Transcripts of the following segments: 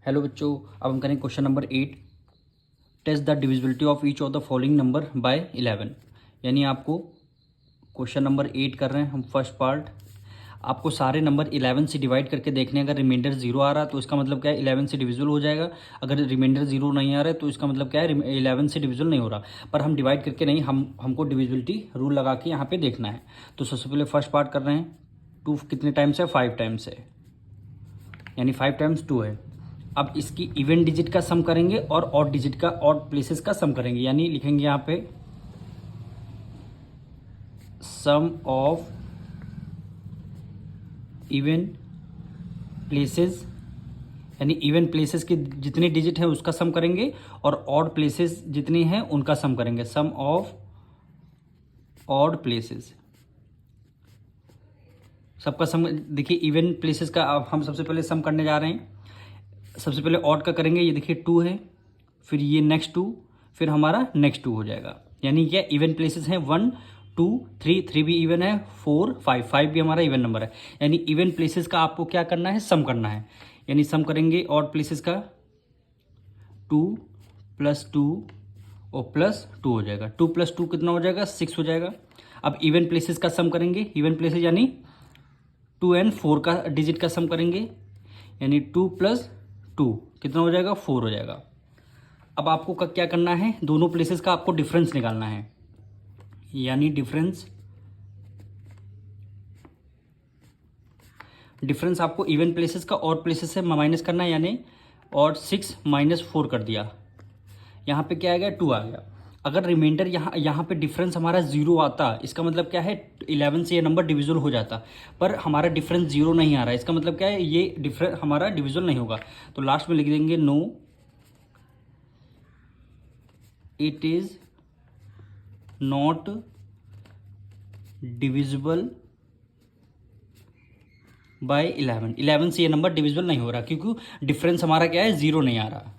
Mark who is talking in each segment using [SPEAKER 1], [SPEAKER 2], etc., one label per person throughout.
[SPEAKER 1] Hello बच्चों, अब हम करेंगे question number 8। Test the divisibility of each of the following number by 11। यानी आपको क्वेश्चन नंबर 8 कर रहे हैं हम। फर्स्ट पार्ट, आपको सारे नंबर 11 से डिवाइड करके देखने हैं। अगर रिमाइंडर 0 आ रहा है तो इसका मतलब क्या है, 11 से डिविजिबल हो जाएगा। अगर रिमाइंडर 0 नहीं आ रहा है तो इसका मतलब क्या है, 11 से डिविजिबल नहीं हो रहा। पर हम डिवाइड करके नहीं, हमको डिविजिबिलिटी रूल लगा के यहाँ पे देखना है। तो सबसे पहले फर्स्ट पार्ट कर रहे हैं। 2 कितने टाइम्स है, 5 टाइम्स है, यानी 5 टाइम्स 2 है। अब इसकी इवन डिजिट का सम करेंगे और ऑड डिजिट का, ऑड प्लेसेस का सम करेंगे। यानी लिखेंगे यहाँ पे सम ऑफ इवन प्लेसेस, यानी इवन प्लेसेस के जितने डिजिट हैं उसका सम करेंगे और ऑड प्लेसेस जितनी हैं उनका सम करेंगे। सम ऑफ ऑड प्लेसेस, सबका सम। देखिए इवन प्लेसेस का अब हम सबसे पहले सम करने जा रहे हैं। सबसे पहले ऑड का करेंगे। ये देखिए 2 है, फिर ये नेक्स्ट 2, फिर हमारा नेक्स्ट 2 हो जाएगा। यानी क्या इवन प्लेसेस हैं 1 2 3, 3 भी इवन है, 4 5, 5 भी हमारा इवन नंबर है। यानी इवन प्लेसेस का आपको क्या करना है, सम करना है। यानी सम करेंगे ऑड प्लेसेस का, 2 + 2 और +2 हो जाएगा। 2 + 2 कितना हो जाएगा, 6 हो जाएगा। अब इवन प्लेसेस का सम करेंगे। इवन प्लेसेस यानी 2 और 4 का डिजिट का सम करेंगे। यानी 2 + 2 कितना हो जाएगा, 4 हो जाएगा। अब आपको क्या करना है, दोनों प्लेसेस का आपको डिफरेंस निकालना है। यानी डिफरेंस आपको इवन प्लेसेस का और प्लेसेस से माइनस करना है। यानी और 6 - 4 कर दिया, यहाँ पे क्या आ गया, 2 आ गया। अगर रिमाइंडर यहाँ पे डिफरेंस हमारा 0 आता, इसका मतलब क्या है 11 से ये नंबर डिविजिबल हो जाता। पर हमारा डिफरेंस 0 नहीं आ रहा है, इसका मतलब क्या है, ये डिफरेंस हमारा डिविजिबल नहीं होगा। तो लास्ट में लिख देंगे no it is not divisible by 11। 11 से ये नंबर डिविजिबल नहीं हो रहा क्योंकि डिफरेंस हमारा क्या है, 0 नहीं आ रहा।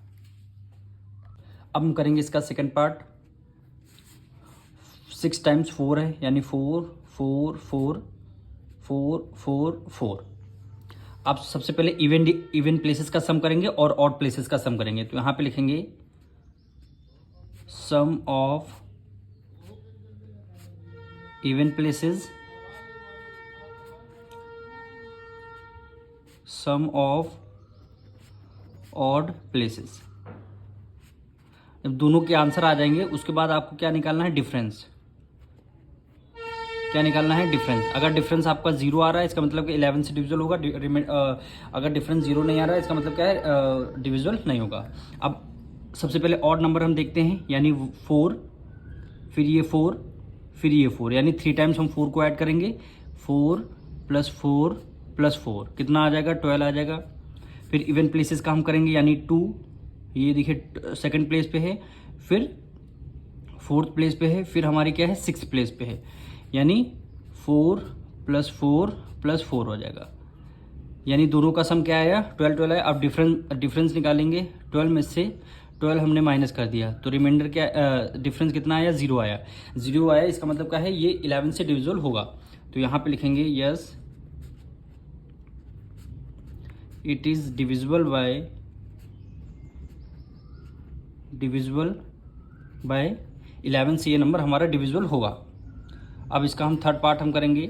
[SPEAKER 1] अब हम करेंगे इसका सेकंड पार्ट। 6 टाइम्स 4 है, यानी 4 4 4 4 4 4। आप सबसे पहले इवन प्लेसेस का सम करेंगे और ऑड प्लेसेस का सम करेंगे। तो यहां पे लिखेंगे sum of even places, sum of odd places. जब दोनों के आंसर आ जाएंगे उसके बाद आपको क्या निकालना है, डिफरेंस। क्या निकालना है, डिफरेंस। अगर डिफरेंस आपका 0 आ रहा है इसका मतलब कि 11 से डिविजिबल होगा। अगर डिफरेंस 0 नहीं आ रहा है इसका मतलब क्या है, डिविजिबल नहीं होगा। अब सबसे पहले ऑड नंबर हम देखते हैं। यानी 4, फिर ये 4, फिर ये 4, यानी 3 टाइम्स हम 4 को ऐड करेंगे। 4 + 4 + 4 कितना आ जाएगा, 12 आ जाएगा। फिर इवन प्लेसेस का हम करेंगे। यानी 2, ये देखिए सेकंड प्लेस पे है, फिर 4th प्लेस पे है, फिर हमारी क्या है, 6th प्लेस पे है। यानी 4 + 4 + 4 हो जाएगा। यानी दोनों का सम क्या आया, 12 12 है। अब डिफरेंस निकालेंगे। 12 में से 12 हमने माइनस कर दिया तो रिमाइंडर क्या, डिफरेंस कितना आया, 0 आया। 0 आया, इसका मतलब क्या है, ये 11 से डिविजिबल होगा। तो यहाँ पे लिखेंगे yes it is divisible by 11 से ये नंबर हमारा डिविजिबल होगा। अब इसका हम थर्ड पार्ट हम करेंगे।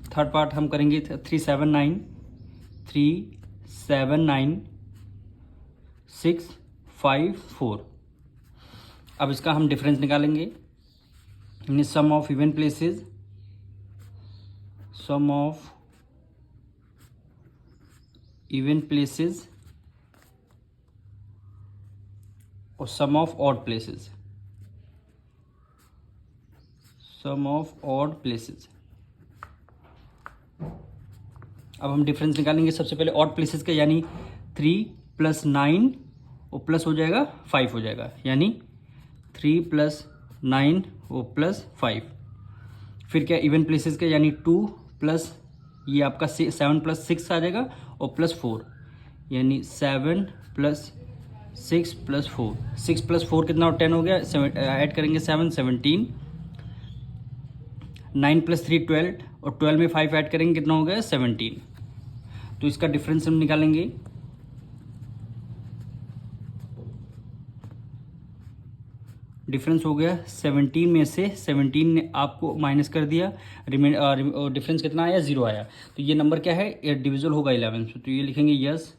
[SPEAKER 1] थर्ड पार्ट हम करेंगे 379 6 5 4। अब इसका हम डिफरेंस निकालेंगे। यानी sum of even places, sum of even places और sum of odd places, sum of odd places. अब हम डिफरेंस निकालेंगे सबसे पहले ऑड प्लेसेस का। यानी 3 + 9 और प्लस हो जाएगा 5 हो जाएगा। यानी 3 + 9 और +5। फिर क्या इवन प्लेसेस का, यानी 2 + ये आपका 7 + 6 आ जाएगा और +4। यानी 7 + 6 + 4, 6 + 4 कितना, 10 हो गया। ऐड करेंगे 7 17 9 + 3 12 और 12 में 5 ऐड करेंगे कितना हो गया 17। तो इसका डिफरेंस हम निकालेंगे। डिफरेंस हो गया 17 में से 17 ने आपको माइनस कर दिया, डिफरेंस कितना आया 0 आया। तो ये नंबर क्या है डिविजिबल होगा 11 से। तो ये लिखेंगे yes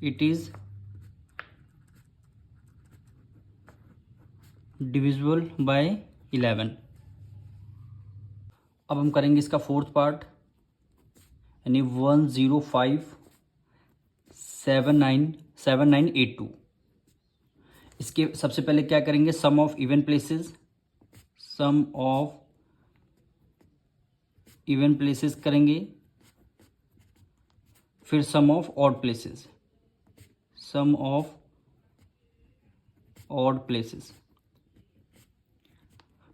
[SPEAKER 1] it is divisible by 11। अब हम करेंगे इसका फोर्थ पार्ट, यानी 105797982। इसके सबसे पहले क्या करेंगे, sum of even places, sum of even places करेंगे, फिर sum of odd places, sum of odd places,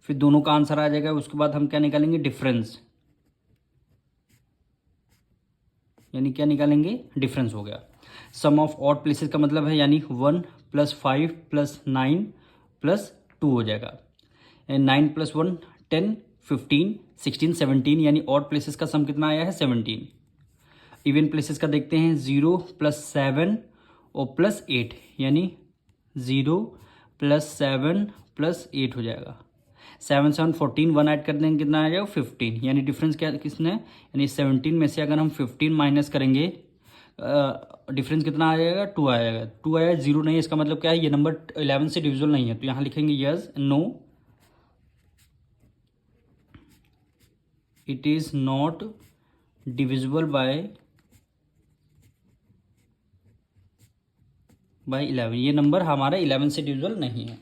[SPEAKER 1] फिर दोनों का आंसर आ जाएगा। उसके बाद हम क्या निकालेंगे, डिफरेंस, यानी क्या निकालेंगे, डिफरेंस हो गया। सम ऑफ ऑड प्लेसेस का मतलब है यानी 1 + 5 + 9 + 2 हो जाएगा। 9 + 1 10 15 16 17, यानी ऑड प्लेसेस का सम कितना आया है 17। इवन प्लेसेस का देखते हैं 0 + 7 और +8, यानी 0 + 7 + 8 हो जाएगा। 7 7 14, 1 ऐड कर देंगे कितना आ जाएगा 15, यानी डिफरेंस क्या किसने, यानी 17 में से अगर हम 15 माइनस करेंगे डिफरेंस कितना आ जाएगा 2 आएगा। 2 आया, 0 नहीं है, इसका मतलब क्या है ये नंबर 11 से डिविजिबल नहीं है। तो यहाँ लिखेंगे yes no it is not divisible by 11। ये नंबर हमारा 11 से डिविजिबल नहीं है।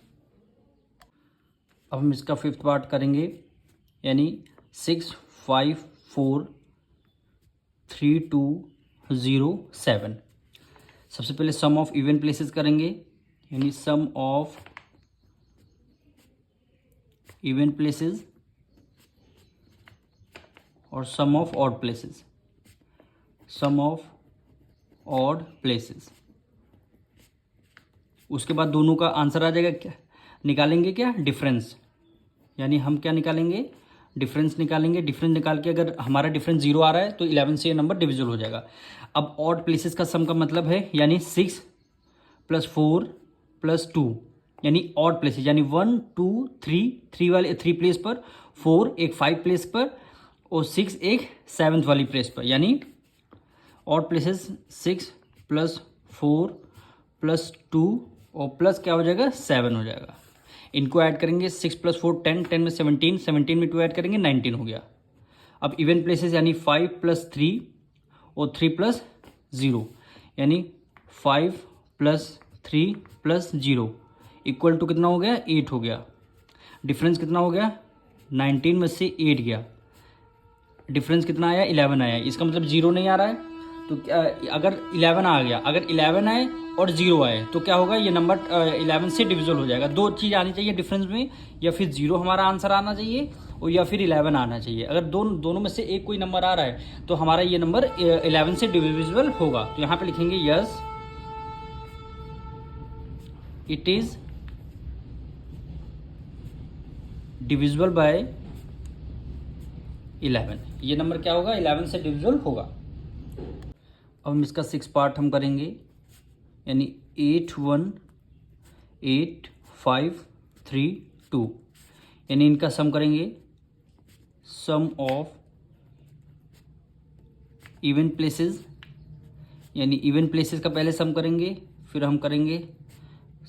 [SPEAKER 1] अब हम इसका फिफ्थ पार्ट करेंगे, यानी 6 5 4 3 2 0 7। सबसे पहले सम ऑफ इवन प्लेसेस करेंगे, यानी सम ऑफ इवन प्लेसेस और sum of odd places, sum of odd places. उसके बाद दोनों का आंसर आ जाएगा, क्या निकालेंगे, क्या डिफरेंस, यानी हम क्या निकालेंगे, डिफरेंस निकालेंगे। डिफरेंस निकाल के अगर हमारा डिफरेंस 0 आ रहा है तो 11 से ये नंबर डिविजिबल हो जाएगा। अब ऑड प्लेसेस का सम का मतलब है यानी 6 + 4 + 2, यानी ऑड प्लेसेस, यानी 1 2 3 वाले 3 प्लेस पर, 4 एक 5 प्लेस पर और 6 एक 7th वाली प्लेस पर, यानी ऑड प्लेसेस 6 + 4 + 2 और प्लस क्या हो जाएगा 7 हो जाएगा। इनको ऐड करेंगे 6 + 4 10, 10 में 17, 17 में 2 ऐड करेंगे 19 हो गया। अब इवन प्लेसेस यानी 5 + 3 और 3 + 0, यानी 5 + 3 + 0 इक्वल टू कितना हो गया 8 हो गया। डिफरेंस कितना हो गया 19 में से 8 गया, डिफरेंस कितना आया 11 आया। इसका मतलब 0 नहीं आ रहा है, तो क्या अगर 11 आ गया, अगर 11 आए और 0 आए तो क्या होगा, ये नंबर 11 से डिविजिबल हो जाएगा। दो चीज़ आनी चाहिए डिफरेंस में, या फिर 0 हमारा आंसर आना चाहिए और या फिर 11 आना चाहिए। अगर दोनों में से एक कोई नंबर आ रहा है तो हमारा ये नंबर 11 से डिविजिबल होगा। तो यहाँ पे लिखेंगे yes it is divisible by 11। ये नंबर क्या होगा 11 से डिविजिबल होगा। अब हम इसका 6 पार्ट हम करेंगे, यानी 8 1 8 5 3 2, यानी इनका सम करेंगे, सम ऑफ इवन प्लेसेस, यानी इवन प्लेसेस का पहले सम करेंगे, फिर हम करेंगे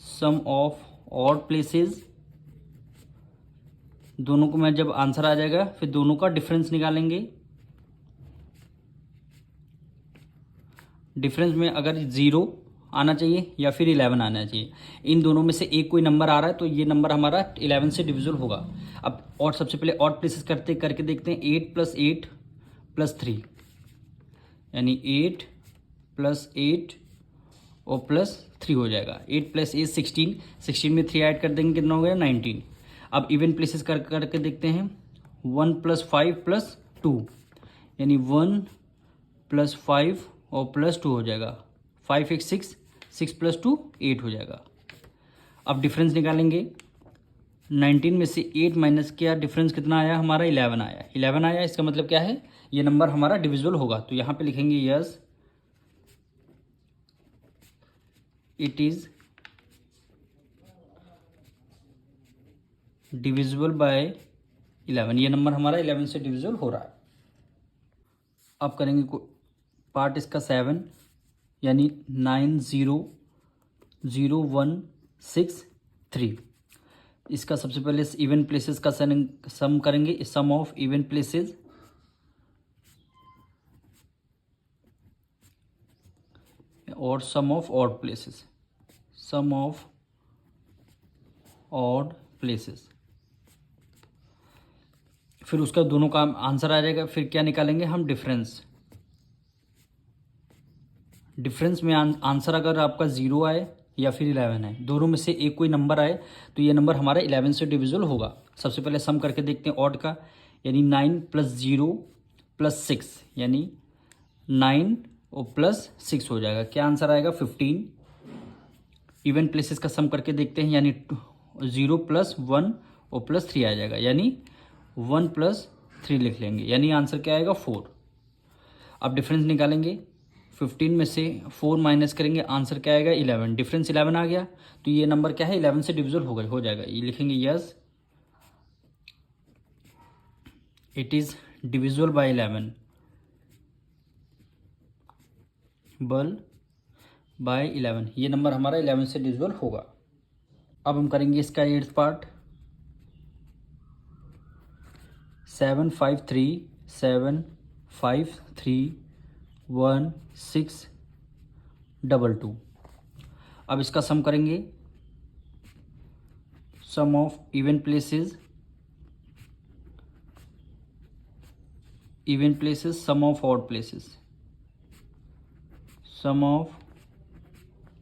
[SPEAKER 1] सम ऑफ ऑड प्लेसेस। दोनों को मैं जब आंसर आ जाएगा फिर दोनों का डिफरेंस निकालेंगे। डिफरेंस में अगर 0 आना चाहिए या फिर 11 आना चाहिए, इन दोनों में से एक कोई नंबर आ रहा है तो ये नंबर हमारा 11 से डिविजिबल होगा। अब और सबसे पहले ऑड प्लेसेस करके देखते हैं। 8 + 8 + 3, यानी 8 + 8 और +3 हो जाएगा। 8 + 8 16, 16 में 3 ऐड कर देंगे कितना हो गया 19। अब इवन प्लेसेस करके देखते हैं। 1 + 5 + 2, यानी 1 + 5 और +2 हो जाएगा। 5 एक 6, 6 + 2 8 हो जाएगा। अब डिफरेंस निकालेंगे, 19 में से 8 माइनस किया, डिफरेंस कितना आया हमारा 11 आया, 11 आया। इसका मतलब क्या है, ये नंबर हमारा डिविजिबल होगा। तो यहाँ पे लिखेंगे yes it is divisible by 11, ये नंबर हमारा 11 से डिविजिबल हो रहा है। अब करेंगे पार्ट इसका 7, यानी 900163। इसका सबसे पहले इवन प्लेसेस का सम करेंगे, सम ऑफ इवन प्लेसेस और sum of odd places, sum of odd places. फिर उसका दोनों का आंसर आ जाएगा। फिर क्या निकालेंगे हम, डिफरेंस। डिफरेंस में आंसर अगर आपका 0 आए या फिर 11 आए, दोनों में से एक कोई नंबर आए तो ये नंबर हमारा 11 से डिविजिबल होगा। सबसे पहले सम करके देखते हैं ऑड का, यानी 9 + 0 + 6, यानी 9 और प्लस 6 हो जाएगा। क्या आंसर आएगा, 15। इवन प्लेसेस का सम करके देखते हैं, यानी 0 + 1 और +3 आ जाएगा, यानी 1 + 3 लिख लेंगे, यानी आंसर क्या आएगा, 4। अब डिफरेंस निकालेंगे, 15 में से 4 माइनस करेंगे, आंसर क्या आएगा, 11। डिफरेंस 11 आ गया, तो ये नंबर क्या है, 11 से डिविजिबल हो जाएगा। ये लिखेंगे yes it is divisible by 11 by 11, ये नंबर हमारा 11 से डिविजिबल होगा। अब हम करेंगे इसका 8th पार्ट, 753,753,1,622। अब इसका सम करेंगे, sum of even places, sum of odd places, sum of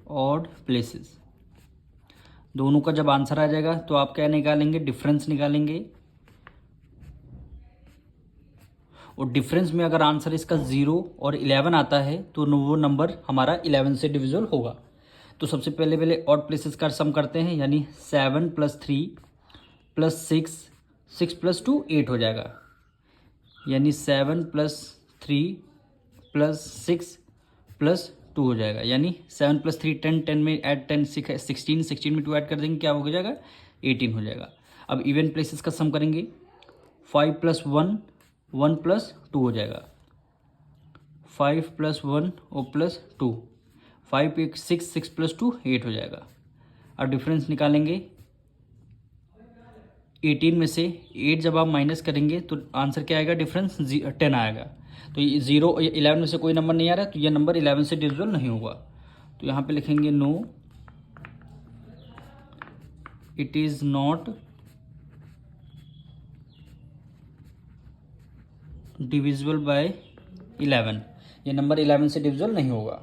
[SPEAKER 1] odd places. दोनों का जब आंसर आ जाएगा तो आप क्या निकालेंगे, डिफरेंस निकालेंगे। और डिफरेंस में अगर आंसर इसका 0 और 11 आता है तो वो नंबर हमारा 11 से डिविजिबल होगा। तो सबसे पहले ऑड प्लेसेस का सम करते हैं, यानी 7 + 3 + 6, 6 + 2 8 हो जाएगा, यानी 7 + 3 + 6 + 2 हो जाएगा, यानी 7 + 3 10, 10 में ऐड 10 16, 16 में 2 ऐड कर देंगे, क्या हो जाएगा, 18 हो जाएगा। अब इवन प्लेसेस का सम करेंगे, 5 + 1 1 + 2 हो जाएगा, 5 + 1 और +2, 5 एक 6, 6 + 2 8 हो जाएगा। अब डिफरेंस निकालेंगे, 18 में से 8 जब आप माइनस करेंगे तो आंसर क्या आएगा, डिफरेंस 10 आएगा। तो ये 0 11 में से कोई नंबर नहीं आ रहा है, तो ये नंबर 11 से डिविजिबल नहीं होगा। तो यहाँ पे लिखेंगे no it is not divisible by 11, ये नंबर 11 से डिविजिबल नहीं होगा।